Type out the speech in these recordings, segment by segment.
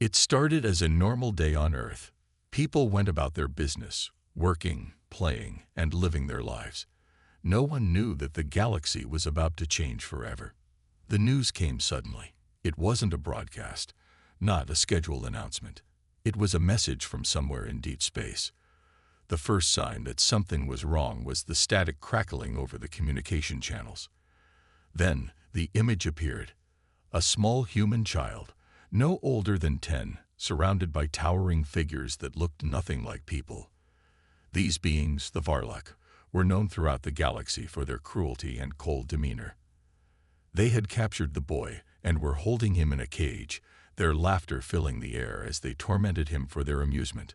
It started as a normal day on Earth. People went about their business, working, playing, and living their lives. No one knew that the galaxy was about to change forever. The news came suddenly. It wasn't a broadcast, not a scheduled announcement. It was a message from somewhere in deep space. The first sign that something was wrong was the static crackling over the communication channels. Then the image appeared. A small human child, no older than 10, surrounded by towering figures that looked nothing like people. These beings, the Varlock, were known throughout the galaxy for their cruelty and cold demeanor. They had captured the boy and were holding him in a cage, their laughter filling the air as they tormented him for their amusement.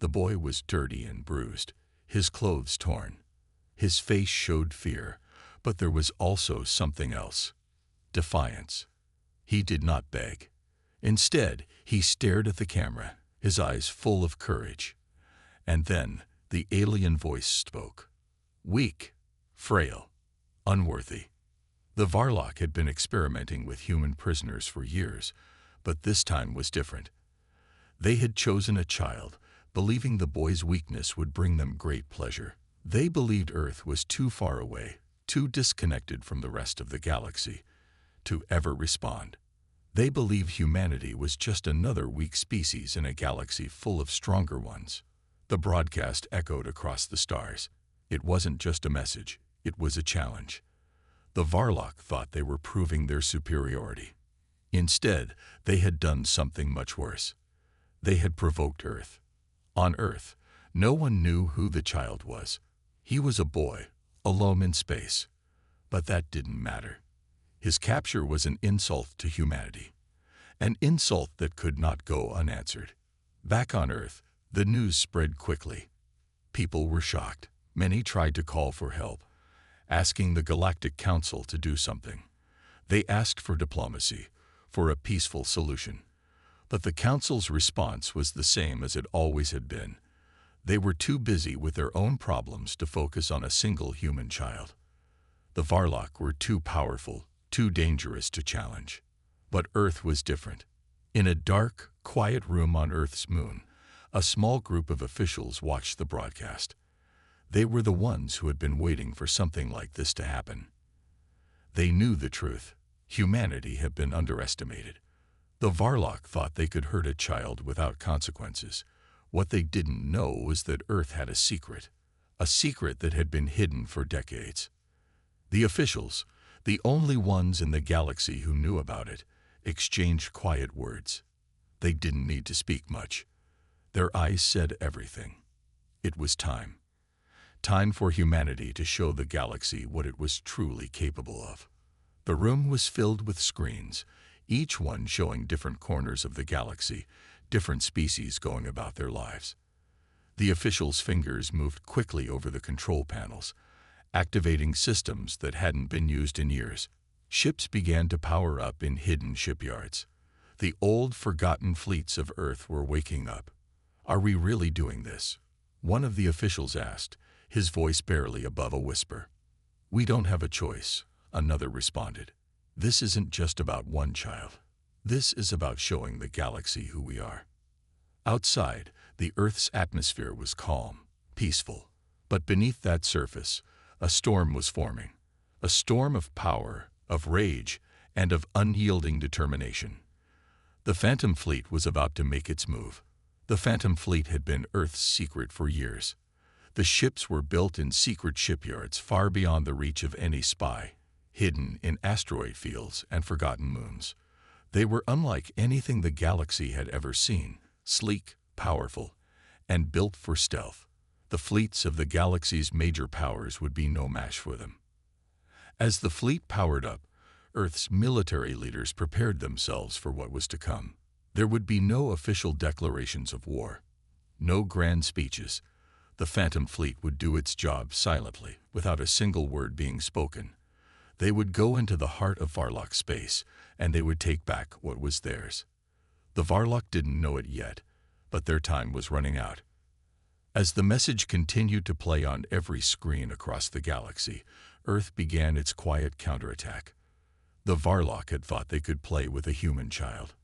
The boy was dirty and bruised, his clothes torn. His face showed fear, but there was also something else: defiance. He did not beg. Instead, he stared at the camera, his eyes full of courage. And then the alien voice spoke. Weak, frail, unworthy. The Varlock had been experimenting with human prisoners for years, but this time was different. They had chosen a child, believing the boy's weakness would bring them great pleasure. They believed Earth was too far away, too disconnected from the rest of the galaxy, to ever respond. They believed humanity was just another weak species in a galaxy full of stronger ones. The broadcast echoed across the stars. It wasn't just a message, it was a challenge. The Varlock thought they were proving their superiority. Instead, they had done something much worse. They had provoked Earth. On Earth, no one knew who the child was. He was a boy, alone in space. But that didn't matter. His capture was an insult to humanity, an insult that could not go unanswered. Back on Earth, the news spread quickly. People were shocked. Many tried to call for help, asking the Galactic Council to do something. They asked for diplomacy, for a peaceful solution. But the Council's response was the same as it always had been. They were too busy with their own problems to focus on a single human child. The Varlock were too powerful, too dangerous to challenge. But Earth was different. In a dark, quiet room on Earth's moon, a small group of officials watched the broadcast. They were the ones who had been waiting for something like this to happen. They knew the truth. Humanity had been underestimated. The Varlock thought they could hurt a child without consequences. What they didn't know was that Earth had a secret that had been hidden for decades. The officials, the only ones in the galaxy who knew about it, exchanged quiet words. They didn't need to speak much. Their eyes said everything. It was time. Time for humanity to show the galaxy what it was truly capable of. The room was filled with screens, each one showing different corners of the galaxy, different species going about their lives. The officials' fingers moved quickly over the control panels, activating systems that hadn't been used in years. Ships began to power up in hidden shipyards. The old, forgotten fleets of Earth were waking up. Are we really doing this? One of the officials asked, his voice barely above a whisper. We don't have a choice, another responded. This isn't just about one child. This is about showing the galaxy who we are. Outside, the Earth's atmosphere was calm, peaceful. But beneath that surface, a storm was forming. A storm of power, of rage, and of unyielding determination. The Phantom Fleet was about to make its move. The Phantom Fleet had been Earth's secret for years. The ships were built in secret shipyards far beyond the reach of any spy, hidden in asteroid fields and forgotten moons. They were unlike anything the galaxy had ever seen, sleek, powerful, and built for stealth. The fleets of the galaxy's major powers would be no match for them. As the fleet powered up, Earth's military leaders prepared themselves for what was to come. There would be no official declarations of war, no grand speeches. The Phantom Fleet would do its job silently, without a single word being spoken. They would go into the heart of Varlock space, and they would take back what was theirs. The Varlock didn't know it yet, but their time was running out. As the message continued to play on every screen across the galaxy, Earth began its quiet counterattack. The Varlock had thought they could play with a human child.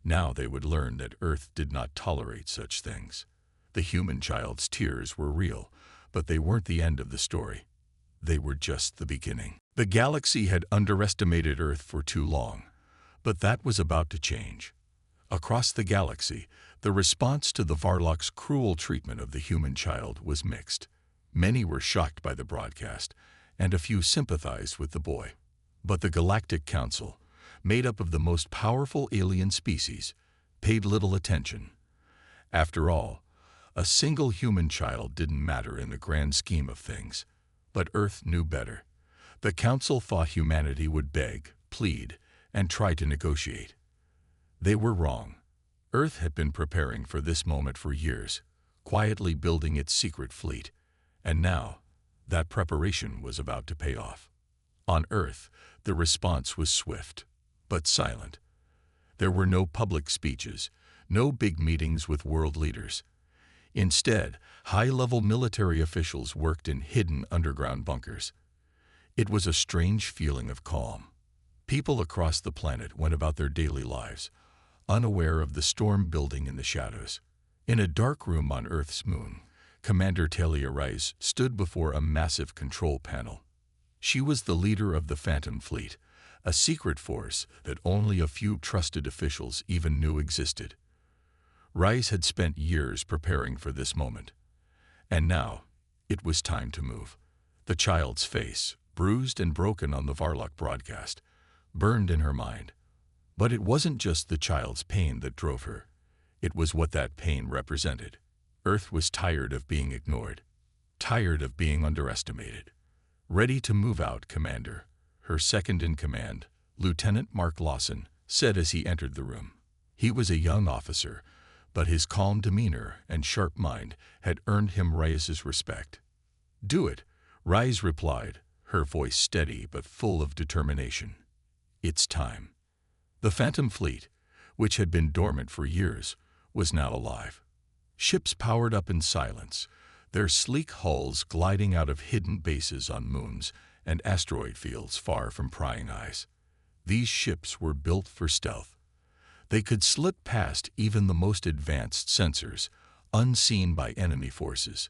Now they would learn that Earth did not tolerate such things. The human child's tears were real, but they weren't the end of the story. They were just the beginning. The galaxy had underestimated Earth for too long, but that was about to change. Across the galaxy, the response to the Varlock's cruel treatment of the human child was mixed. Many were shocked by the broadcast, and a few sympathized with the boy. But the Galactic Council, made up of the most powerful alien species, paid little attention. After all, a single human child didn't matter in the grand scheme of things. But Earth knew better. The Council thought humanity would beg, plead, and try to negotiate. They were wrong. Earth had been preparing for this moment for years, quietly building its secret fleet, and now that preparation was about to pay off. On Earth, the response was swift, but silent. There were no public speeches, no big meetings with world leaders. Instead, high-level military officials worked in hidden underground bunkers. It was a strange feeling of calm. People across the planet went about their daily lives, unaware of the storm building in the shadows. In a dark room on Earth's moon, Commander Talia Rice stood before a massive control panel. She was the leader of the Phantom Fleet, a secret force that only a few trusted officials even knew existed. Rice had spent years preparing for this moment. And now, it was time to move. The child's face, bruised and broken on the Varlock broadcast, burned in her mind. But it wasn't just the child's pain that drove her. It was what that pain represented. Earth was tired of being ignored, tired of being underestimated. Ready to move out, Commander, her second-in-command, Lieutenant Mark Lawson, said as he entered the room. He was a young officer, but his calm demeanor and sharp mind had earned him Rice's respect. "Do it," Rice replied, her voice steady but full of determination. "It's time." The Phantom Fleet, which had been dormant for years, was now alive. Ships powered up in silence, their sleek hulls gliding out of hidden bases on moons and asteroid fields far from prying eyes. These ships were built for stealth. They could slip past even the most advanced sensors, unseen by enemy forces.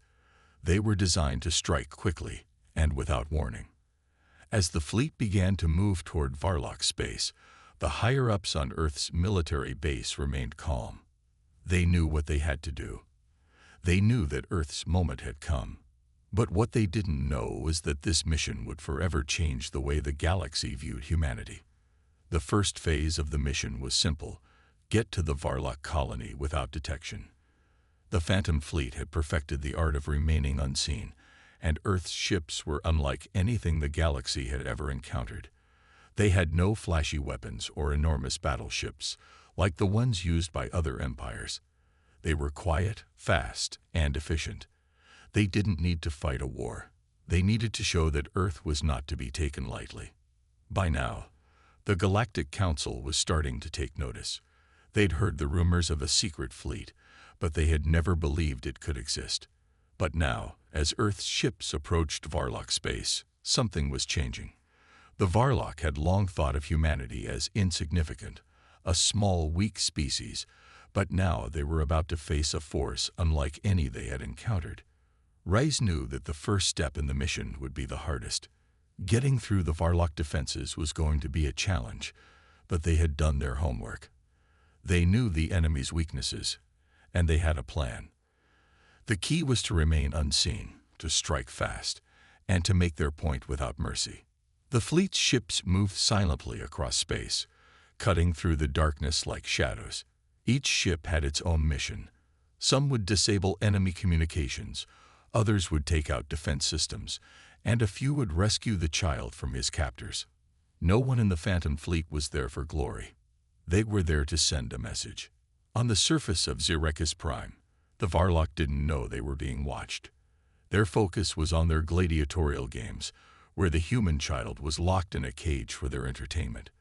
They were designed to strike quickly and without warning. As the fleet began to move toward Varlock space, the higher-ups on Earth's military base remained calm. They knew what they had to do. They knew that Earth's moment had come. But what they didn't know was that this mission would forever change the way the galaxy viewed humanity. The first phase of the mission was simple: get to the Varlock colony without detection. The Phantom Fleet had perfected the art of remaining unseen, and Earth's ships were unlike anything the galaxy had ever encountered. They had no flashy weapons or enormous battleships, like the ones used by other empires. They were quiet, fast, and efficient. They didn't need to fight a war. They needed to show that Earth was not to be taken lightly. By now, the Galactic Council was starting to take notice. They'd heard the rumors of a secret fleet, but they had never believed it could exist. But now, as Earth's ships approached Varlock space, something was changing. The Varlock had long thought of humanity as insignificant, a small, weak species, but now they were about to face a force unlike any they had encountered. Rice knew that the first step in the mission would be the hardest. Getting through the Varlock defenses was going to be a challenge, but they had done their homework. They knew the enemy's weaknesses, and they had a plan. The key was to remain unseen, to strike fast, and to make their point without mercy. The fleet's ships moved silently across space, cutting through the darkness like shadows. Each ship had its own mission. Some would disable enemy communications, others would take out defense systems, and a few would rescue the child from his captors. No one in the Phantom Fleet was there for glory. They were there to send a message. On the surface of Xerekis Prime, the Varlock didn't know they were being watched. Their focus was on their gladiatorial games, where the human child was locked in a cage for their entertainment.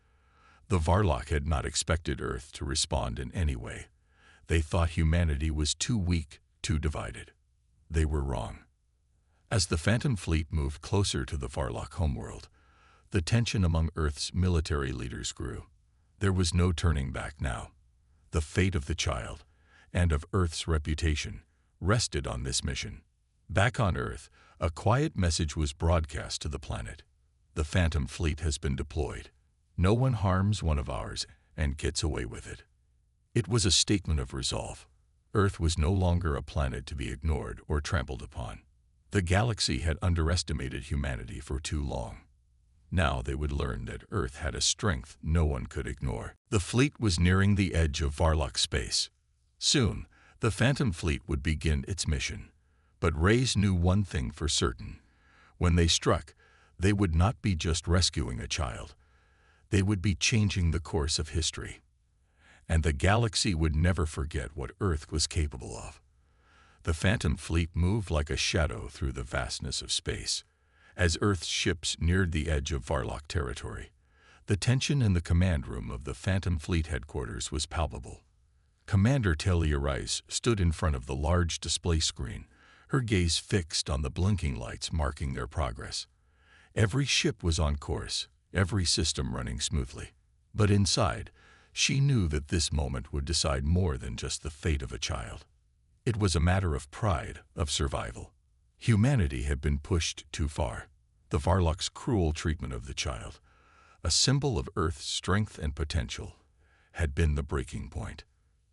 The Varlock had not expected Earth to respond in any way. They thought humanity was too weak, too divided. They were wrong. As the Phantom Fleet moved closer to the Varlock homeworld, the tension among Earth's military leaders grew. There was no turning back now. The fate of the child, and of Earth's reputation, rested on this mission. Back on Earth, a quiet message was broadcast to the planet. The Phantom Fleet has been deployed. No one harms one of ours and gets away with it. It was a statement of resolve. Earth was no longer a planet to be ignored or trampled upon. The galaxy had underestimated humanity for too long. Now they would learn that Earth had a strength no one could ignore. The fleet was nearing the edge of Varlock space. Soon, the Phantom Fleet would begin its mission. But Reyes knew one thing for certain. When they struck, they would not be just rescuing a child. They would be changing the course of history. And the galaxy would never forget what Earth was capable of. The Phantom Fleet moved like a shadow through the vastness of space. As Earth's ships neared the edge of Varlock territory, the tension in the command room of the Phantom Fleet headquarters was palpable. Commander Talia Rice stood in front of the large display screen, her gaze fixed on the blinking lights marking their progress. Every ship was on course, every system running smoothly. But inside, she knew that this moment would decide more than just the fate of a child. It was a matter of pride, of survival. Humanity had been pushed too far. The Varlock's cruel treatment of the child, a symbol of Earth's strength and potential, had been the breaking point.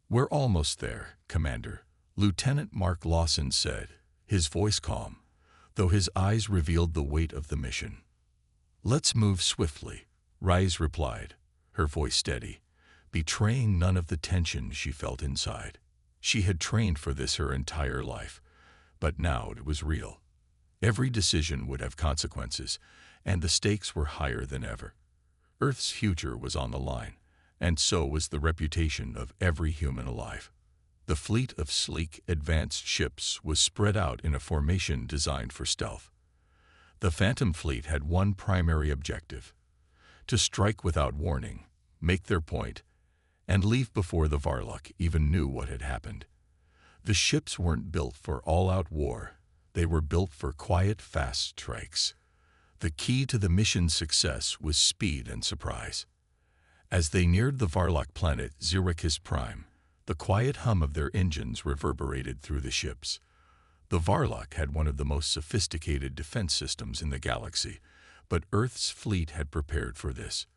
"We're almost there, Commander," Lieutenant Mark Lawson said, his voice calm, though his eyes revealed the weight of the mission. "Let's move swiftly," Rice replied, her voice steady, betraying none of the tension she felt inside. She had trained for this her entire life, but now it was real. Every decision would have consequences, and the stakes were higher than ever. Earth's future was on the line, and so was the reputation of every human alive. The fleet of sleek, advanced ships was spread out in a formation designed for stealth. The Phantom Fleet had one primary objective: to strike without warning, make their point, and leave before the Varlock even knew what had happened. The ships weren't built for all-out war. They were built for quiet, fast strikes. The key to the mission's success was speed and surprise. As they neared the Varlock planet Zerachis Prime, the quiet hum of their engines reverberated through the ships. The Varlock had one of the most sophisticated defense systems in the galaxy, but Earth's fleet had prepared for this.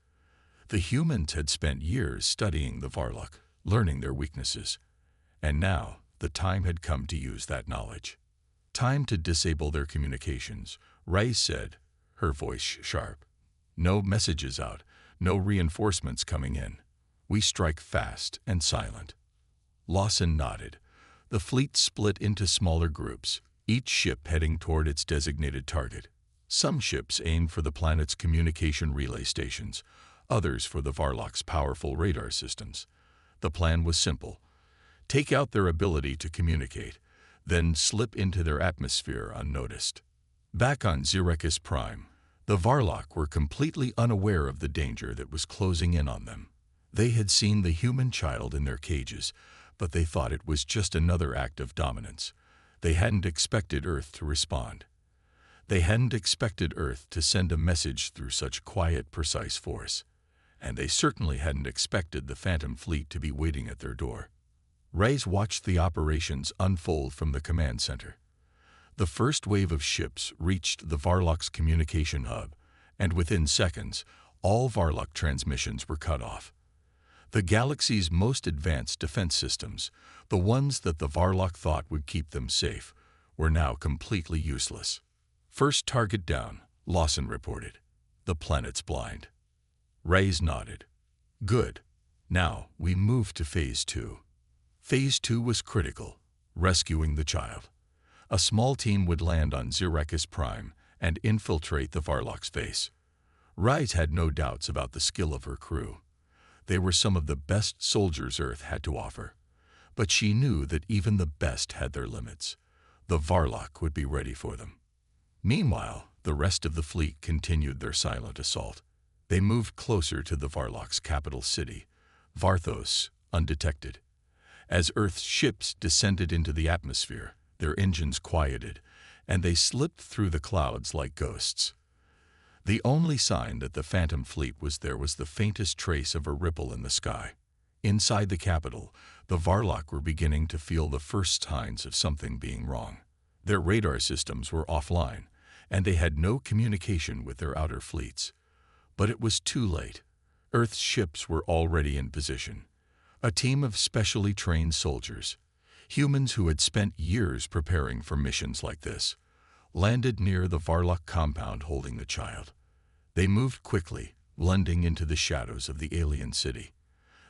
The humans had spent years studying the Varlock, learning their weaknesses, and now the time had come to use that knowledge. "Time to disable their communications," Rice said, her voice sharp. "No messages out, no reinforcements coming in. We strike fast and silent." Lawson nodded. The fleet split into smaller groups, each ship heading toward its designated target. Some ships aimed for the planet's communication relay stations, others for the Varlock's powerful radar systems. The plan was simple: take out their ability to communicate, then slip into their atmosphere unnoticed. Back on Zerachis Prime, the Varlock were completely unaware of the danger that was closing in on them. They had seen the human child in their cages, but they thought it was just another act of dominance. They hadn't expected Earth to respond. They hadn't expected Earth to send a message through such quiet, precise force. And they certainly hadn't expected the Phantom Fleet to be waiting at their door. Reyes watched the operations unfold from the command center. The first wave of ships reached the Varlock's communication hub, and within seconds, all Varlock transmissions were cut off. The galaxy's most advanced defense systems, the ones that the Varlock thought would keep them safe, were now completely useless. "First target down," Lawson reported. "The planet's blind." Reyes nodded. "Good. Now we move to Phase 2. Phase 2 was critical: rescuing the child. A small team would land on Zerachis Prime and infiltrate the Varlock's base. Reyes had no doubts about the skill of her crew. They were some of the best soldiers Earth had to offer. But she knew that even the best had their limits. The Varlock would be ready for them. Meanwhile, the rest of the fleet continued their silent assault. They moved closer to the Varlock's capital city, Varthos, undetected. As Earth's ships descended into the atmosphere, their engines quieted, and they slipped through the clouds like ghosts. The only sign that the Phantom Fleet was there was the faintest trace of a ripple in the sky. Inside the capital, the Varlock were beginning to feel the first signs of something being wrong. Their radar systems were offline, and they had no communication with their outer fleets. But it was too late. Earth's ships were already in position. A team of specially trained soldiers, humans who had spent years preparing for missions like this, landed near the Varlock compound holding the child. They moved quickly, blending into the shadows of the alien city.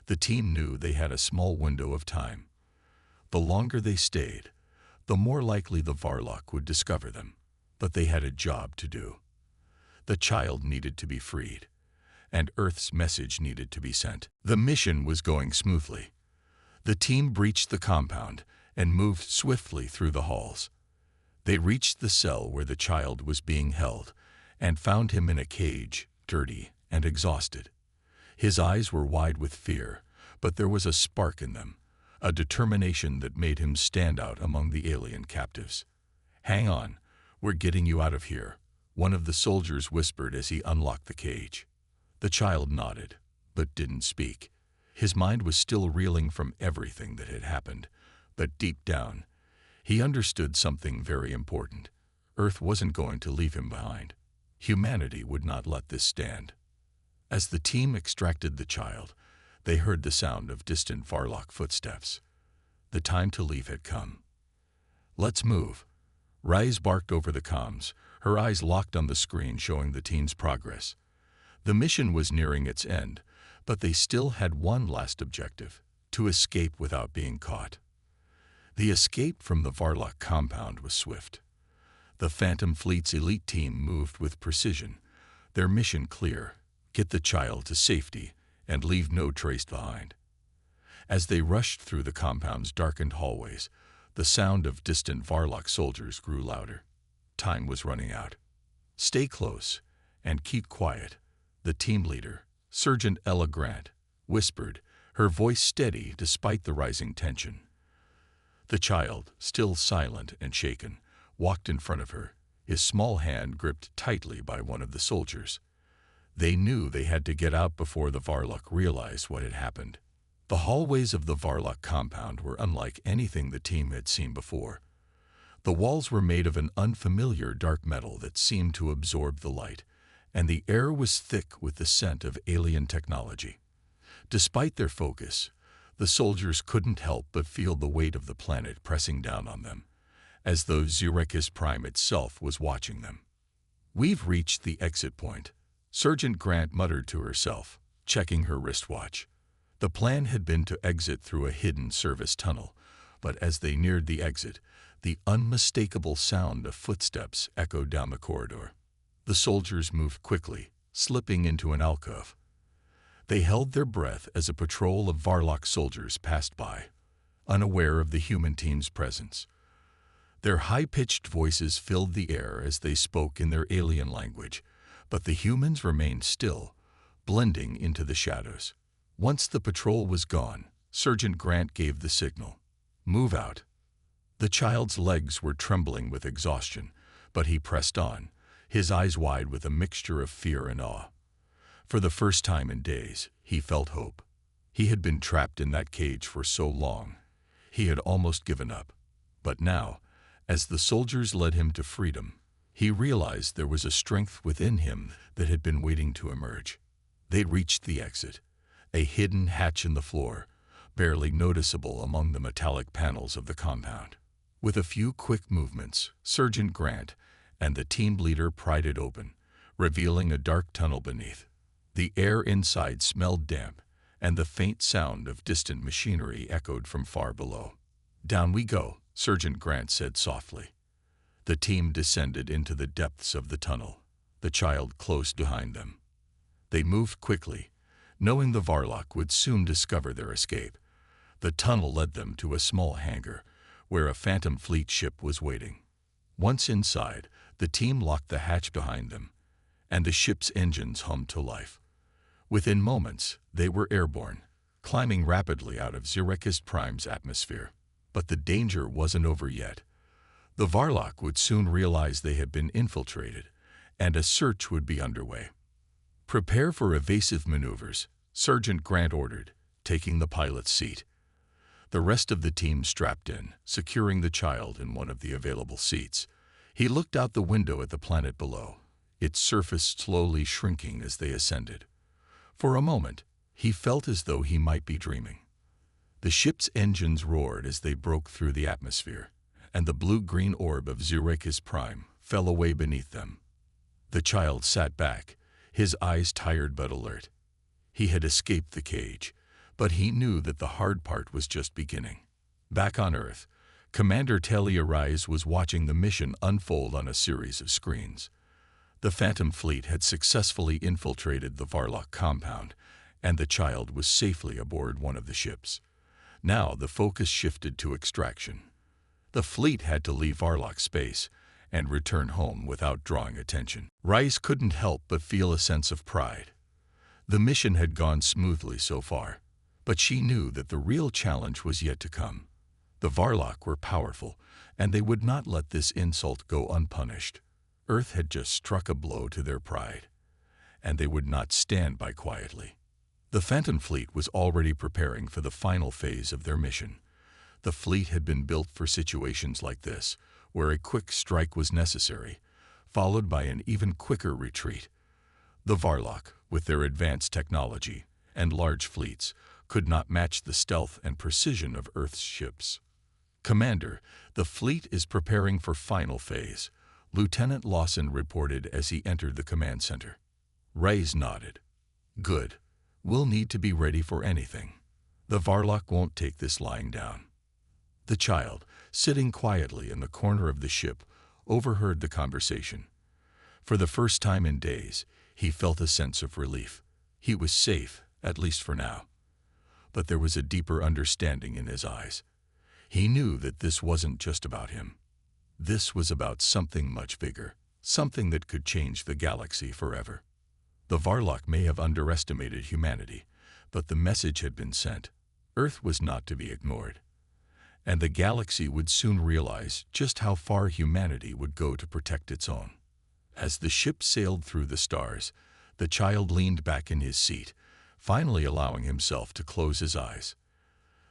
The team knew they had a small window of time. The longer they stayed, the more likely the Varlock would discover them. But they had a job to do. The child needed to be freed, and Earth's message needed to be sent. The mission was going smoothly. The team breached the compound and moved swiftly through the halls. They reached the cell where the child was being held and found him in a cage, dirty and exhausted. His eyes were wide with fear, but there was a spark in them, a determination that made him stand out among the alien captives. "Hang on, we're getting you out of here," one of the soldiers whispered as he unlocked the cage. The child nodded, but didn't speak. His mind was still reeling from everything that had happened, but deep down, he understood something very important. Earth wasn't going to leave him behind. Humanity would not let this stand. As the team extracted the child, they heard the sound of distant Varlock footsteps. The time to leave had come. "Let's move." Rise barked over the comms, her eyes locked on the screen showing the team's progress. The mission was nearing its end, but they still had one last objective: to escape without being caught. The escape from the Varlock compound was swift. The Phantom Fleet's elite team moved with precision, their mission clear: get the child to safety and leave no trace behind. As they rushed through the compound's darkened hallways, the sound of distant Varlock soldiers grew louder. Time was running out. "Stay close and keep quiet," the team leader, Sergeant Ella Grant, whispered, her voice steady despite the rising tension. The child, still silent and shaken, walked in front of her, his small hand gripped tightly by one of the soldiers. They knew they had to get out before the Varlock realized what had happened. The hallways of the Varlock compound were unlike anything the team had seen before. The walls were made of an unfamiliar dark metal that seemed to absorb the light, and the air was thick with the scent of alien technology. Despite their focus, the soldiers couldn't help but feel the weight of the planet pressing down on them, as though Xerekis Prime itself was watching them. "We've reached the exit point," Sergeant Grant muttered to herself, checking her wristwatch. The plan had been to exit through a hidden service tunnel, but as they neared the exit, the unmistakable sound of footsteps echoed down the corridor. The soldiers moved quickly, slipping into an alcove. They held their breath as a patrol of Varlock soldiers passed by, unaware of the human team's presence. Their high-pitched voices filled the air as they spoke in their alien language, but the humans remained still, blending into the shadows. Once the patrol was gone, Sergeant Grant gave the signal: "Move out." The child's legs were trembling with exhaustion, but he pressed on, his eyes wide with a mixture of fear and awe. For the first time in days, he felt hope. He had been trapped in that cage for so long. He had almost given up. But now, as the soldiers led him to freedom, he realized there was a strength within him that had been waiting to emerge. They reached the exit, a hidden hatch in the floor, barely noticeable among the metallic panels of the compound. With a few quick movements, Sergeant Grant and the team leader pried it open, revealing a dark tunnel beneath. The air inside smelled damp, and the faint sound of distant machinery echoed from far below. "Down we go," Sergeant Grant said softly. The team descended into the depths of the tunnel, the child close behind them. They moved quickly, knowing the Varlock would soon discover their escape. The tunnel led them to a small hangar, where a Phantom Fleet ship was waiting. Once inside, the team locked the hatch behind them, and the ship's engines hummed to life. Within moments, they were airborne, climbing rapidly out of Xerekis Prime's atmosphere. But the danger wasn't over yet. The Varlock would soon realize they had been infiltrated, and a search would be underway. "Prepare for evasive maneuvers," Sergeant Grant ordered, taking the pilot's seat. The rest of the team strapped in, securing the child in one of the available seats. He looked out the window at the planet below, its surface slowly shrinking as they ascended. For a moment, he felt as though he might be dreaming. The ship's engines roared as they broke through the atmosphere, and the blue-green orb of Xerakis Prime fell away beneath them. The child sat back, his eyes tired but alert. He had escaped the cage, but he knew that the hard part was just beginning. Back on Earth, Commander Talia Rise was watching the mission unfold on a series of screens. The Phantom Fleet had successfully infiltrated the Varlock compound, and the child was safely aboard one of the ships. Now the focus shifted to extraction. The fleet had to leave Varlock space and return home without drawing attention. Rice couldn't help but feel a sense of pride. The mission had gone smoothly so far, but she knew that the real challenge was yet to come. The Varlock were powerful, and they would not let this insult go unpunished. Earth had just struck a blow to their pride, and they would not stand by quietly. The Phantom Fleet was already preparing for the final phase of their mission. The fleet had been built for situations like this, where a quick strike was necessary, followed by an even quicker retreat. The Varlock, with their advanced technology and large fleets, could not match the stealth and precision of Earth's ships. "Commander, the fleet is preparing for final phase," Lieutenant Lawson reported as he entered the command center. Reyes nodded. "Good. We'll need to be ready for anything. The Varlock won't take this lying down." The child, sitting quietly in the corner of the ship, overheard the conversation. For the first time in days, he felt a sense of relief. He was safe, at least for now. But there was a deeper understanding in his eyes. He knew that this wasn't just about him. This was about something much bigger, something that could change the galaxy forever. The Varlock may have underestimated humanity, but the message had been sent. Earth was not to be ignored. And the galaxy would soon realize just how far humanity would go to protect its own. As the ship sailed through the stars, the child leaned back in his seat, finally allowing himself to close his eyes.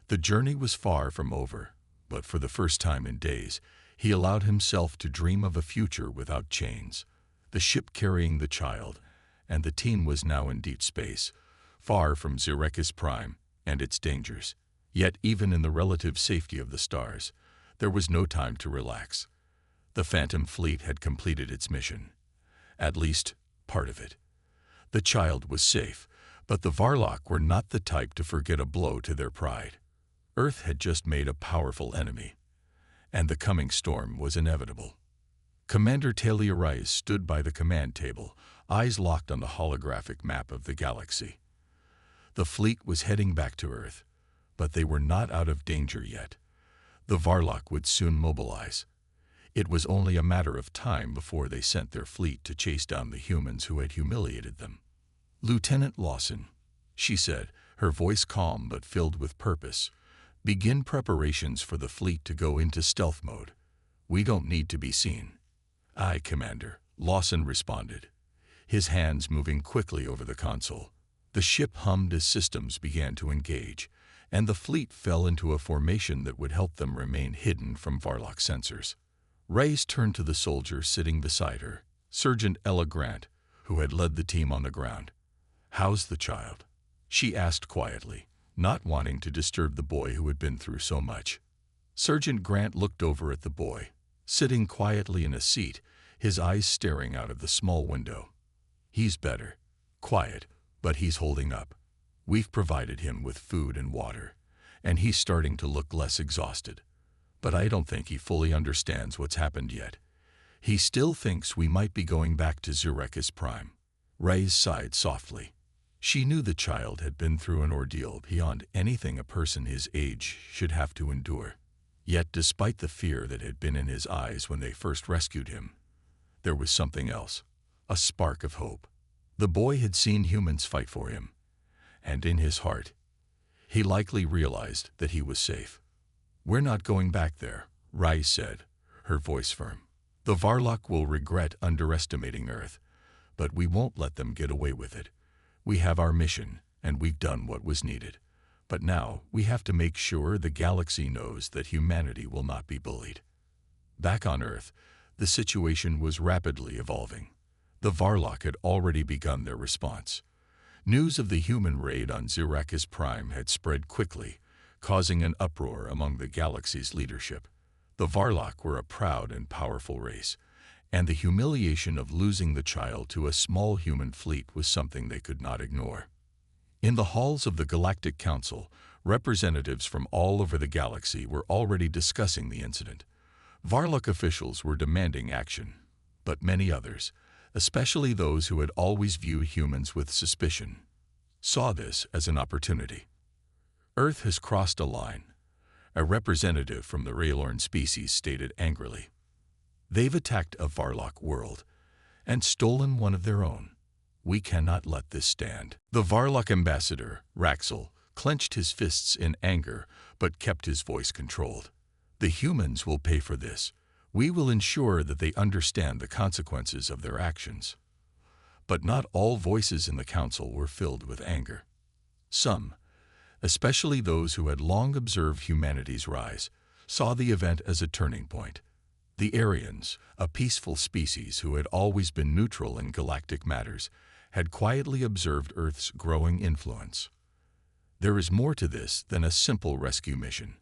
The journey was far from over, but for the first time in days, he allowed himself to dream of a future without chains. The ship carrying the child, and the team was now in deep space, far from Xerakis Prime and its dangers. Yet even in the relative safety of the stars, there was no time to relax. The Phantom Fleet had completed its mission. At least, part of it. The child was safe, but the Varlock were not the type to forget a blow to their pride. Earth had just made a powerful enemy, and the coming storm was inevitable. Commander Talia Rice stood by the command table, eyes locked on the holographic map of the galaxy. The fleet was heading back to Earth, but they were not out of danger yet. The Varlock would soon mobilize. It was only a matter of time before they sent their fleet to chase down the humans who had humiliated them. "Lieutenant Lawson," she said, her voice calm but filled with purpose, "begin preparations for the fleet to go into stealth mode. We don't need to be seen." "Aye, Commander," Lawson responded, his hands moving quickly over the console. The ship hummed as systems began to engage, and the fleet fell into a formation that would help them remain hidden from Varlock sensors. Reyes turned to the soldier sitting beside her, Sergeant Ella Grant, who had led the team on the ground. "How's the child?" she asked quietly, not wanting to disturb the boy who had been through so much. Sergeant Grant looked over at the boy, sitting quietly in a seat, his eyes staring out of the small window. "He's better. Quiet, but he's holding up. We've provided him with food and water, and he's starting to look less exhausted. But I don't think he fully understands what's happened yet. He still thinks we might be going back to Xerakis Prime." Reyes sighed softly. She knew the child had been through an ordeal beyond anything a person his age should have to endure. Yet despite the fear that had been in his eyes when they first rescued him, there was something else, a spark of hope. The boy had seen humans fight for him, and in his heart, he likely realized that he was safe. "We're not going back there," Reyes said, her voice firm. "The Varlock will regret underestimating Earth, but we won't let them get away with it. We have our mission, and we've done what was needed. But now we have to make sure the galaxy knows that humanity will not be bullied. Back on Earth, the situation was rapidly evolving. The Varlock had already begun their response. News of the human raid on Xerakis Prime had spread quickly, causing an uproar among the galaxy's leadership. The Varlock were a proud and powerful race, and the humiliation of losing the child to a small human fleet was something they could not ignore. In the halls of the Galactic Council, representatives from all over the galaxy were already discussing the incident. Varlock officials were demanding action, but many others, especially those who had always viewed humans with suspicion, saw this as an opportunity. Earth has crossed a line, a representative from the Raylorn species stated angrily. They've attacked a Varlock world and stolen one of their own. We cannot let this stand. The Varlock ambassador, Raxel, clenched his fists in anger but kept his voice controlled. The humans will pay for this. We will ensure that they understand the consequences of their actions. But not all voices in the council were filled with anger. Some, especially those who had long observed humanity's rise, saw the event as a turning point. The Aryans, a peaceful species who had always been neutral in galactic matters, had quietly observed Earth's growing influence. There is more to this than a simple rescue mission.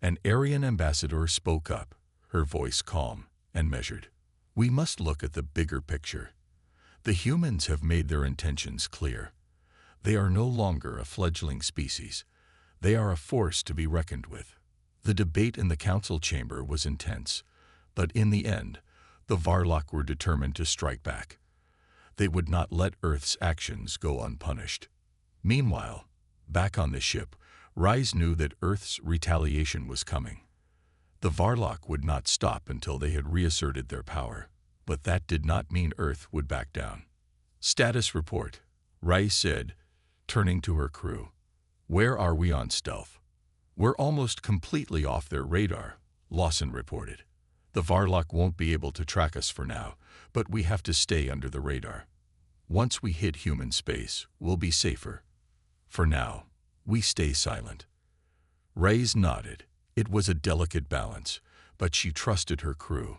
An Aryan ambassador spoke up, her voice calm and measured. We must look at the bigger picture. The humans have made their intentions clear. They are no longer a fledgling species. They are a force to be reckoned with. The debate in the council chamber was intense, but in the end, the Varlock were determined to strike back. They would not let Earth's actions go unpunished. Meanwhile, back on the ship, Rise knew that Earth's retaliation was coming. The Varlock would not stop until they had reasserted their power, but that did not mean Earth would back down. Status report, Rise said, turning to her crew. Where are we on stealth? We're almost completely off their radar, Lawson reported. The Varlock won't be able to track us for now, but we have to stay under the radar. Once we hit human space, we'll be safer. For now, we stay silent. Reyes nodded. It was a delicate balance, but she trusted her crew.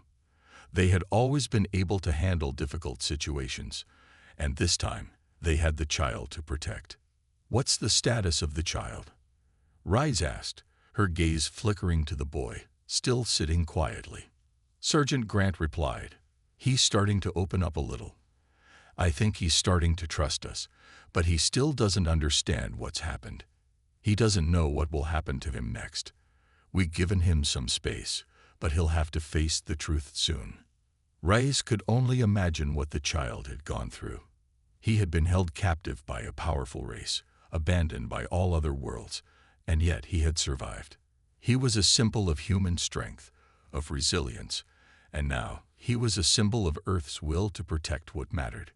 They had always been able to handle difficult situations, and this time they had the child to protect. What's the status of the child? Reyes asked, her gaze flickering to the boy, still sitting quietly. Sergeant Grant replied, He's starting to open up a little. I think he's starting to trust us, but he still doesn't understand what's happened. He doesn't know what will happen to him next. We've given him some space, but he'll have to face the truth soon. Reyes could only imagine what the child had gone through. He had been held captive by a powerful race, abandoned by all other worlds, and yet he had survived. He was a symbol of human strength, of resilience, and now he was a symbol of Earth's will to protect what mattered.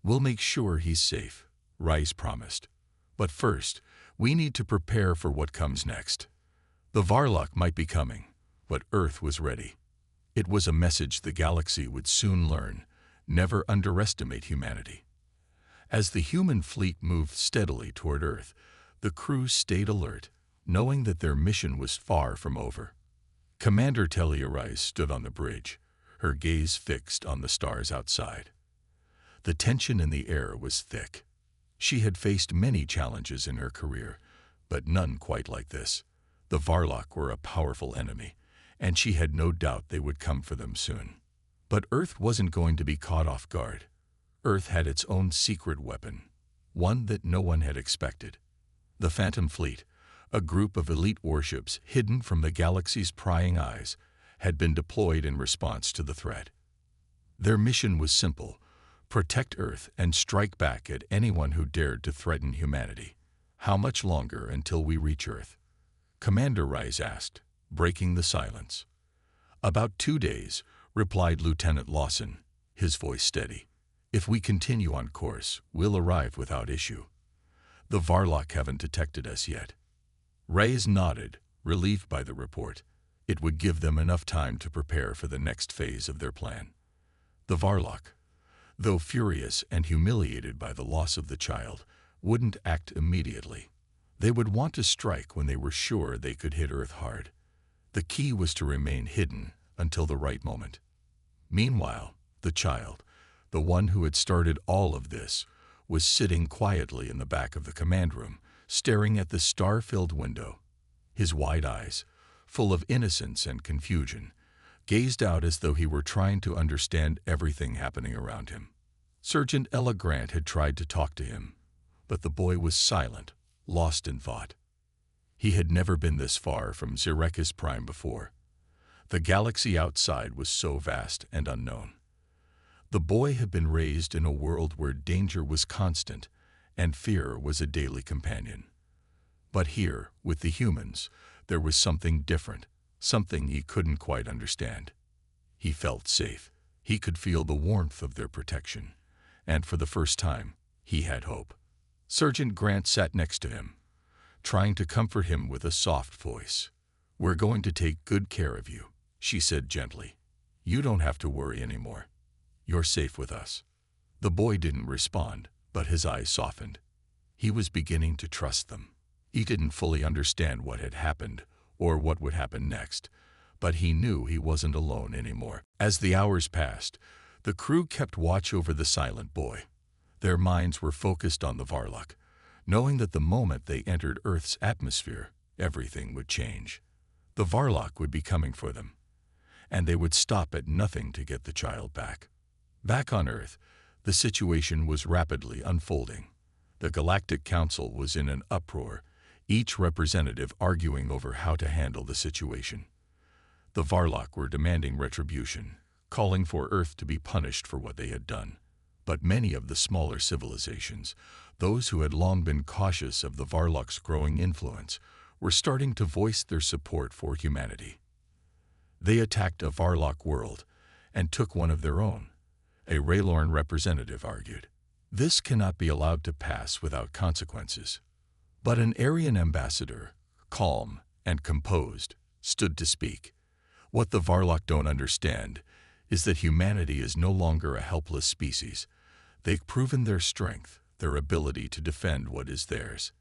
We'll make sure he's safe, Reyes promised. But first, we need to prepare for what comes next. The Varlock might be coming, but Earth was ready. It was a message the galaxy would soon learn: never underestimate humanity. As the human fleet moved steadily toward Earth, the crew stayed alert, knowing that their mission was far from over. Commander Telia Reyes stood on the bridge, her gaze fixed on the stars outside. The tension in the air was thick. She had faced many challenges in her career, but none quite like this. The Varlock were a powerful enemy, and she had no doubt they would come for them soon. But Earth wasn't going to be caught off guard. Earth had its own secret weapon, one that no one had expected. The Phantom Fleet, a group of elite warships hidden from the galaxy's prying eyes, had been deployed in response to the threat. Their mission was simple: protect Earth and strike back at anyone who dared to threaten humanity. How much longer until we reach Earth? Commander Reyes asked, breaking the silence. About 2 days, replied Lieutenant Lawson, his voice steady. If we continue on course, we'll arrive without issue. The Varlock haven't detected us yet. Reyes nodded, relieved by the report. It would give them enough time to prepare for the next phase of their plan. The Varlock, though furious and humiliated by the loss of the child, wouldn't act immediately. They would want to strike when they were sure they could hit Earth hard. The key was to remain hidden until the right moment. Meanwhile, the child, the one who had started all of this, was sitting quietly in the back of the command room, staring at the star-filled window. His wide eyes, full of innocence and confusion, gazed out as though he were trying to understand everything happening around him. Sergeant Ella Grant had tried to talk to him, but the boy was silent, lost in thought. He had never been this far from Xerekis Prime before. The galaxy outside was so vast and unknown. The boy had been raised in a world where danger was constant and fear was a daily companion. But here, with the humans, there was something different, something he couldn't quite understand. He felt safe. He could feel the warmth of their protection. And for the first time, he had hope. Sergeant Grant sat next to him, trying to comfort him with a soft voice. "We're going to take good care of you," she said gently. "You don't have to worry anymore. You're safe with us." The boy didn't respond, but his eyes softened. He was beginning to trust them. He didn't fully understand what had happened or what would happen next, but he knew he wasn't alone anymore. As the hours passed, the crew kept watch over the silent boy. Their minds were focused on the Varlock, knowing that the moment they entered Earth's atmosphere, everything would change. The Varlock would be coming for them, and they would stop at nothing to get the child back. Back on Earth, the situation was rapidly unfolding. The Galactic Council was in an uproar, each representative arguing over how to handle the situation. The Varlock were demanding retribution, calling for Earth to be punished for what they had done. But many of the smaller civilizations, those who had long been cautious of the Varlock's growing influence, were starting to voice their support for humanity. They attacked a Varlock world and took one of their own, a Raylorn representative argued. This cannot be allowed to pass without consequences. But an Aryan ambassador, calm and composed, stood to speak. What the Varlock don't understand is that humanity is no longer a helpless species. They've proven their strength, their ability to defend what is theirs.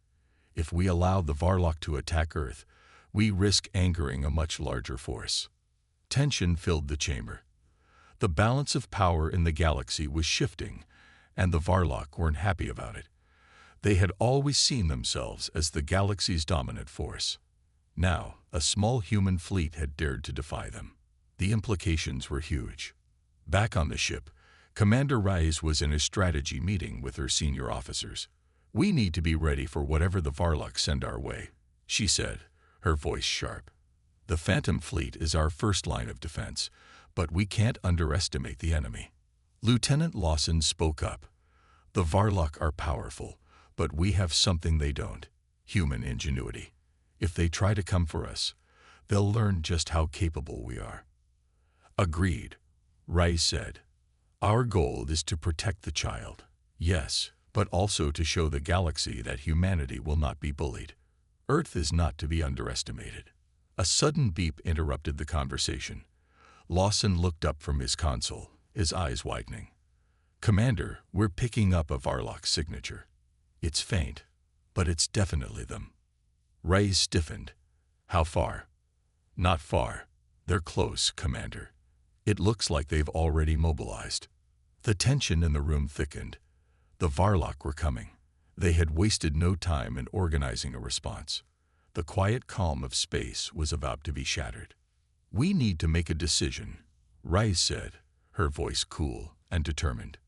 If we allow the Varlock to attack Earth, we risk angering a much larger force. Tension filled the chamber. The balance of power in the galaxy was shifting, and the Varlock weren't happy about it. They had always seen themselves as the galaxy's dominant force. Now, a small human fleet had dared to defy them. The implications were huge. Back on the ship, Commander Rise was in a strategy meeting with her senior officers. "We need to be ready for whatever the Varlock send our way," she said, her voice sharp. "The Phantom Fleet is our first line of defense, but we can't underestimate the enemy." Lieutenant Lawson spoke up. "The Varlock are powerful, but we have something they don't: human ingenuity. If they try to come for us, they'll learn just how capable we are." "Agreed," Rice said. "Our goal is to protect the child, yes, but also to show the galaxy that humanity will not be bullied. Earth is not to be underestimated." A sudden beep interrupted the conversation. Lawson looked up from his console, his eyes widening. "Commander, we're picking up a Varlock signature. It's faint, but it's definitely them." Rice stiffened. "How far?" "Not far. They're close, Commander. It looks like they've already mobilized." The tension in the room thickened. The Varlock were coming. They had wasted no time in organizing a response. The quiet calm of space was about to be shattered. "We need to make a decision," Rice said, her voice cool and determined.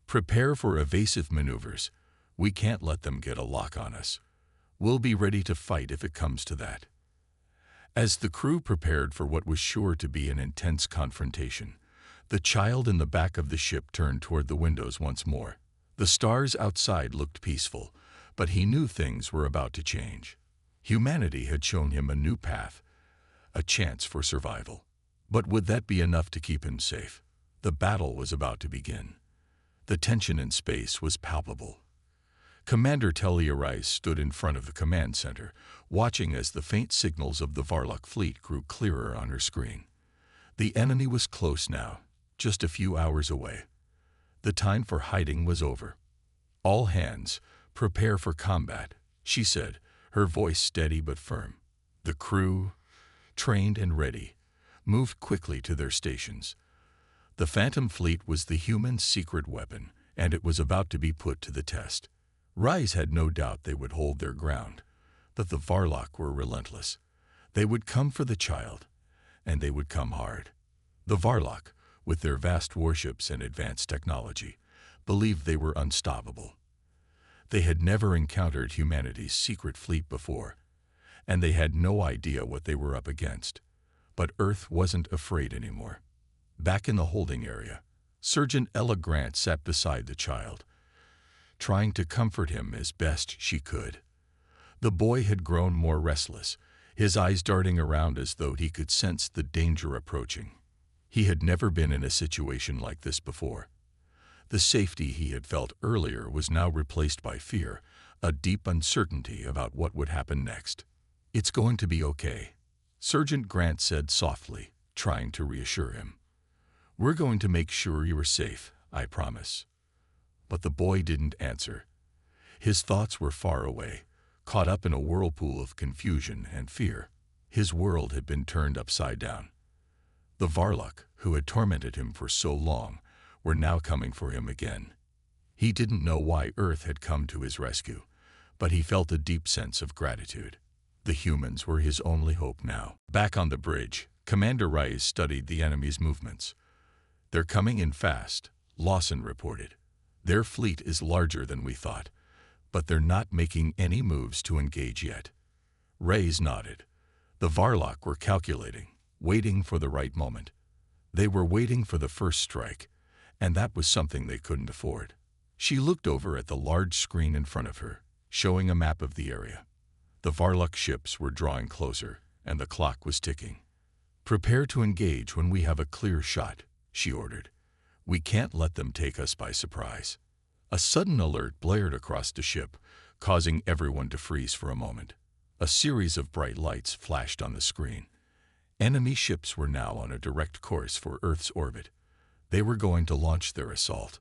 "Prepare for evasive maneuvers. We can't let them get a lock on us. We'll be ready to fight if it comes to that." As the crew prepared for what was sure to be an intense confrontation, the child in the back of the ship turned toward the windows once more. The stars outside looked peaceful, but he knew things were about to change. Humanity had shown him a new path, a chance for survival. But would that be enough to keep him safe? The battle was about to begin. The tension in space was palpable. Commander Talia Rice stood in front of the command center, watching as the faint signals of the Varlock fleet grew clearer on her screen. The enemy was close now, just a few hours away. The time for hiding was over. "All hands, prepare for combat," she said, her voice steady but firm. The crew, trained and ready, moved quickly to their stations. The Phantom Fleet was the humans' secret weapon, and it was about to be put to the test. Rise had no doubt they would hold their ground, but the Varlock were relentless. They would come for the child, and they would come hard. The Varlock, with their vast warships and advanced technology, believed they were unstoppable. They had never encountered humanity's secret fleet before, and they had no idea what they were up against. But Earth wasn't afraid anymore. Back in the holding area, Sergeant Ella Grant sat beside the child, trying to comfort him as best she could. The boy had grown more restless, his eyes darting around as though he could sense the danger approaching. He had never been in a situation like this before. The safety he had felt earlier was now replaced by fear, a deep uncertainty about what would happen next. "It's going to be okay," Sergeant Grant said softly, trying to reassure him. "We're going to make sure you are safe, I promise." But the boy didn't answer. His thoughts were far away, caught up in a whirlpool of confusion and fear. His world had been turned upside down. The Varlock, who had tormented him for so long, were now coming for him again. He didn't know why Earth had come to his rescue, but he felt a deep sense of gratitude. The humans were his only hope now. Back on the bridge, Commander Rice studied the enemy's movements. "They're coming in fast," Lawson reported. "Their fleet is larger than we thought, but they're not making any moves to engage yet." Reyes nodded. The Varlock were calculating, waiting for the right moment. They were waiting for the first strike, and that was something they couldn't afford. She looked over at the large screen in front of her, showing a map of the area. The Varlock ships were drawing closer, and the clock was ticking. "Prepare to engage when we have a clear shot," she ordered. "We can't let them take us by surprise." A sudden alert blared across the ship, causing everyone to freeze for a moment. A series of bright lights flashed on the screen. Enemy ships were now on a direct course for Earth's orbit. They were going to launch their assault.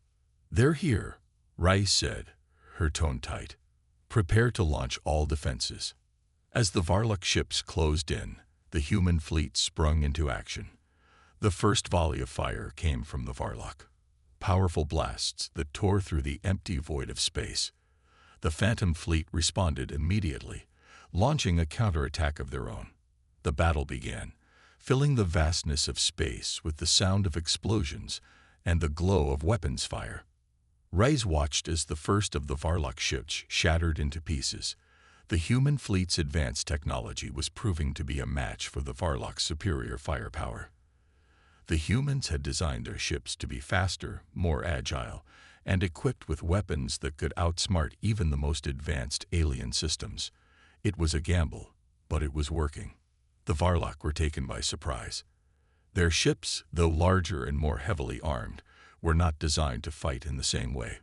"They're here," Rice said, her tone tight. "Prepare to launch all defenses." As the Varlock ships closed in, the human fleet sprung into action. The first volley of fire came from the Varlock. Powerful blasts that tore through the empty void of space. The Phantom Fleet responded immediately, launching a counterattack of their own. The battle began, filling the vastness of space with the sound of explosions and the glow of weapons fire. Reyes watched as the first of the Varlock ships shattered into pieces. The human fleet's advanced technology was proving to be a match for the Varlock's superior firepower. The humans had designed their ships to be faster, more agile, and equipped with weapons that could outsmart even the most advanced alien systems. It was a gamble, but it was working. The Varlock were taken by surprise. Their ships, though larger and more heavily armed, were not designed to fight in the same way.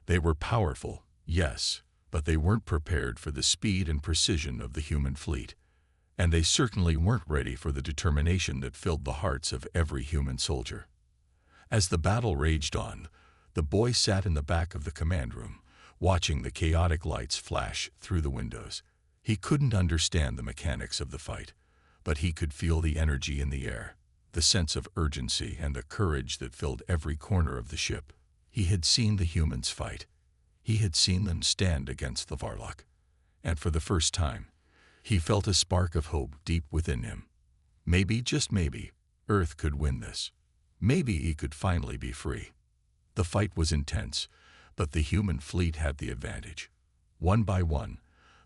They were powerful, yes, but they weren't prepared for the speed and precision of the human fleet. And they certainly weren't ready for the determination that filled the hearts of every human soldier. As the battle raged on, the boy sat in the back of the command room, watching the chaotic lights flash through the windows. He couldn't understand the mechanics of the fight, but he could feel the energy in the air, the sense of urgency and the courage that filled every corner of the ship. He had seen the humans fight. He had seen them stand against the Varlock. And for the first time, he felt a spark of hope deep within him. Maybe, just maybe, Earth could win this. Maybe he could finally be free. The fight was intense, but the human fleet had the advantage. One by one,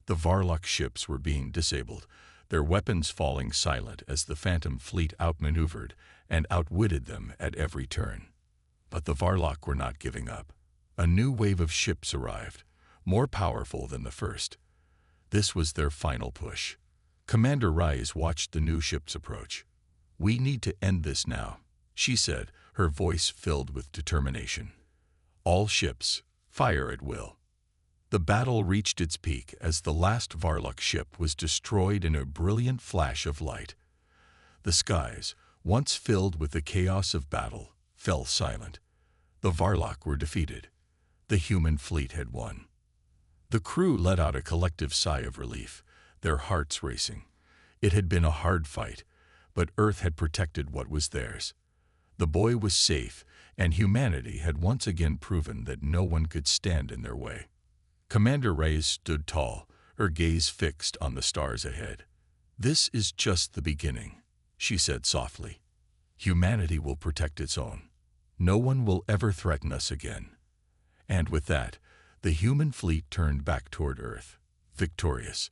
the Varlock ships were being disabled, their weapons falling silent as the Phantom Fleet outmaneuvered and outwitted them at every turn. But the Varlock were not giving up. A new wave of ships arrived, more powerful than the first. This was their final push. Commander Rice watched the new ships approach. "We need to end this now," she said, her voice filled with determination. "All ships, fire at will." The battle reached its peak as the last Varlock ship was destroyed in a brilliant flash of light. The skies, once filled with the chaos of battle, fell silent. The Varlock were defeated. The human fleet had won. The crew let out a collective sigh of relief, their hearts racing. It had been a hard fight, but Earth had protected what was theirs. The boy was safe, and humanity had once again proven that no one could stand in their way. Commander Reyes stood tall, her gaze fixed on the stars ahead. "This is just the beginning," she said softly. "Humanity will protect its own. No one will ever threaten us again." And with that, the human fleet turned back toward Earth, victorious.